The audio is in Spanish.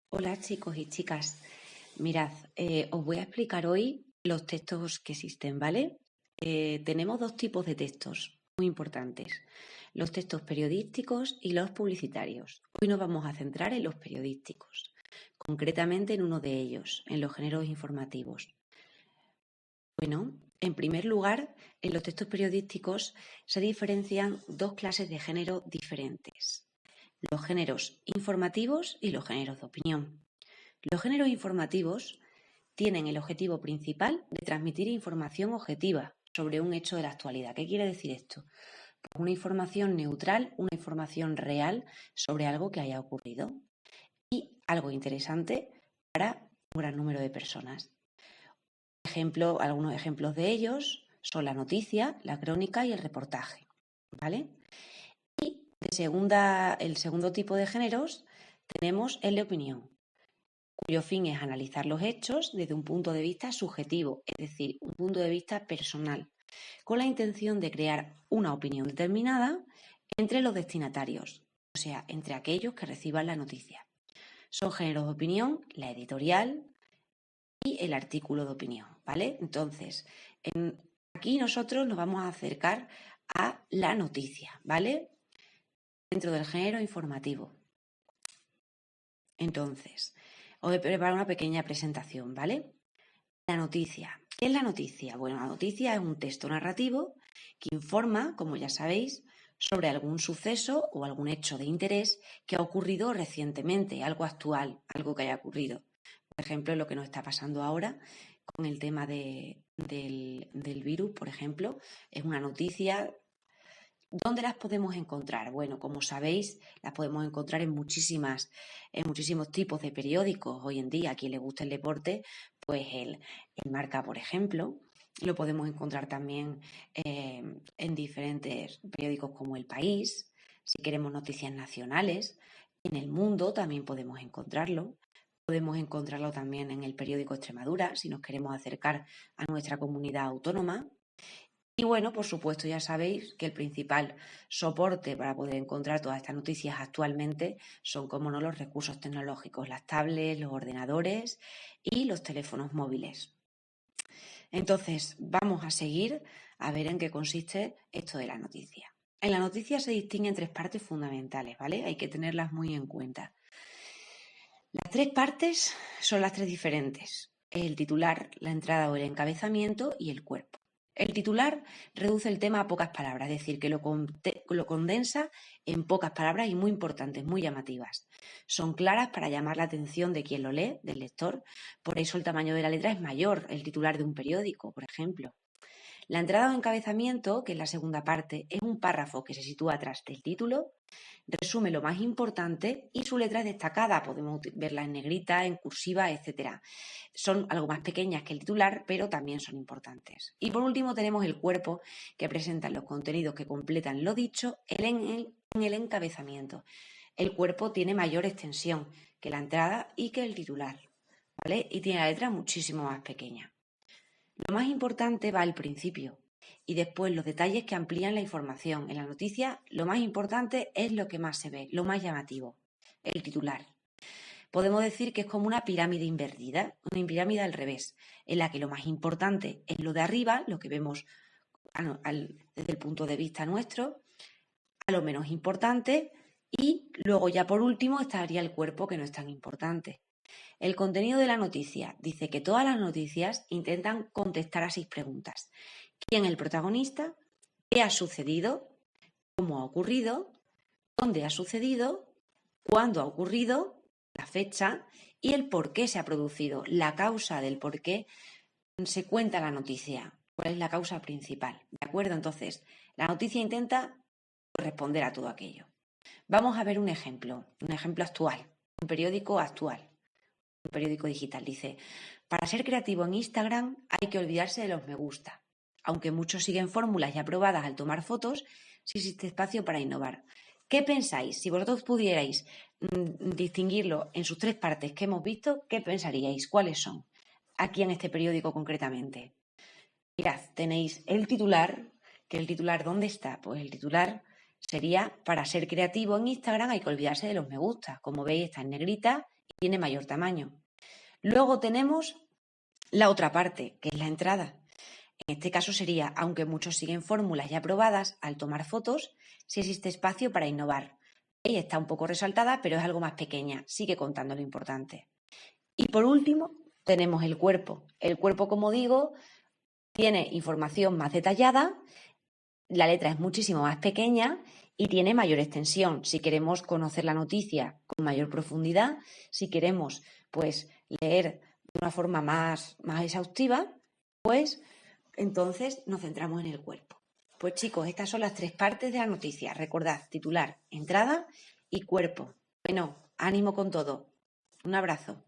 Hola chicos y chicas, mirad, os voy a explicar hoy los textos que existen, ¿vale? Tenemos dos tipos de textos muy importantes, los textos periodísticos y los publicitarios. Hoy nos vamos a centrar en los periodísticos, concretamente en uno de ellos, en los géneros informativos. Bueno, en primer lugar, en los textos periodísticos se diferencian dos clases de género diferentes, los géneros informativos y los géneros de opinión. Los géneros informativos tienen el objetivo principal de transmitir información objetiva sobre un hecho de la actualidad. ¿Qué quiere decir esto? Pues una información neutral, una información real sobre algo que haya ocurrido y algo interesante para un gran número de personas. Algunos ejemplos de ellos son la noticia, la crónica y el reportaje, ¿vale? Y el segundo tipo de géneros tenemos el de opinión, cuyo fin es analizar los hechos desde un punto de vista subjetivo, es decir, un punto de vista personal, con la intención de crear una opinión determinada entre los destinatarios, o sea, entre aquellos que reciban la noticia. Son géneros de opinión, la editorial y el artículo de opinión, ¿vale? Entonces, aquí nosotros nos vamos a acercar a la noticia, ¿vale? Dentro del género informativo. Entonces, os he preparado una pequeña presentación, ¿vale? La noticia. ¿Qué es la noticia? Bueno, la noticia es un texto narrativo que informa, como ya sabéis, sobre algún suceso o algún hecho de interés que ha ocurrido recientemente, algo actual, algo que haya ocurrido. Por ejemplo, lo que nos está pasando ahora con el tema del virus, por ejemplo, es una noticia. ¿Dónde las podemos encontrar? Bueno, como sabéis, las podemos encontrar en muchísimos tipos de periódicos. Hoy en día, a quien le gusta el deporte, pues el Marca, por ejemplo. Lo podemos encontrar también en diferentes periódicos como El País. Si queremos noticias nacionales, en El Mundo también podemos encontrarlo. Podemos encontrarlo también en el periódico Extremadura, si nos queremos acercar a nuestra comunidad autónoma. Y bueno, por supuesto, ya sabéis que el principal soporte para poder encontrar todas estas noticias actualmente son, como no, los recursos tecnológicos, las tablets, los ordenadores y los teléfonos móviles. Entonces, vamos a seguir a ver en qué consiste esto de la noticia. En la noticia se distinguen tres partes fundamentales, ¿vale? Hay que tenerlas muy en cuenta. Las tres partes son las tres diferentes: el titular, la entrada o el encabezamiento y el cuerpo. El titular reduce el tema a pocas palabras, es decir, que lo condensa en pocas palabras y muy importantes, muy llamativas. Son claras para llamar la atención de quien lo lee, del lector. Por eso el tamaño de la letra es mayor, el titular de un periódico, por ejemplo. La entrada o encabezamiento, que es la segunda parte, es un párrafo que se sitúa atrás del título, resume lo más importante y su letra es destacada. Podemos verla en negrita, en cursiva, etc. Son algo más pequeñas que el titular, pero también son importantes. Y por último tenemos el cuerpo, que presenta los contenidos que completan lo dicho en el encabezamiento. El cuerpo tiene mayor extensión que la entrada y que el titular, ¿vale? Y tiene la letra muchísimo más pequeña. Lo más importante va al principio y después los detalles que amplían la información. En la noticia lo más importante es lo que más se ve, lo más llamativo, el titular. Podemos decir que es como una pirámide invertida, una pirámide al revés, en la que lo más importante es lo de arriba, lo que vemos desde el punto de vista nuestro, a lo menos importante, y luego ya por último estaría el cuerpo, que no es tan importante. El contenido de la noticia dice que todas las noticias intentan contestar a 6 preguntas: ¿quién es el protagonista? ¿Qué ha sucedido? ¿Cómo ha ocurrido? ¿Dónde ha sucedido? ¿Cuándo ha ocurrido? La fecha y el por qué se ha producido, la causa del por qué se cuenta la noticia, cuál es la causa principal, ¿de acuerdo? Entonces, la noticia intenta responder a todo aquello. Vamos a ver un ejemplo actual, un periódico actual, un periódico digital. Dice: para ser creativo en Instagram hay que olvidarse de los me gusta. Aunque muchos siguen fórmulas ya probadas al tomar fotos, sí existe espacio para innovar. ¿Qué pensáis? Si vosotros pudierais distinguirlo en sus tres partes que hemos visto, ¿qué pensaríais? ¿Cuáles son? Aquí en este periódico concretamente. Mirad, tenéis el titular, que el titular, ¿dónde está? Pues el titular sería: para ser creativo en Instagram hay que olvidarse de los me gusta. Como veis, está en negrita tiene mayor tamaño. Luego tenemos la otra parte, que es la entrada. En este caso sería, aunque muchos siguen fórmulas ya probadas, al tomar fotos, si existe espacio para innovar. Ella está un poco resaltada, pero es algo más pequeña, sigue contando lo importante. Y por último, tenemos el cuerpo. El cuerpo, como digo, tiene información más detallada, la letra es muchísimo más pequeña y tiene mayor extensión. Si queremos conocer la noticia con mayor profundidad, si queremos pues leer de una forma más exhaustiva, pues entonces nos centramos en el cuerpo. Pues chicos, estas son las 3 partes de la noticia. Recordad, titular, entrada y cuerpo. Bueno, ánimo con todo. Un abrazo.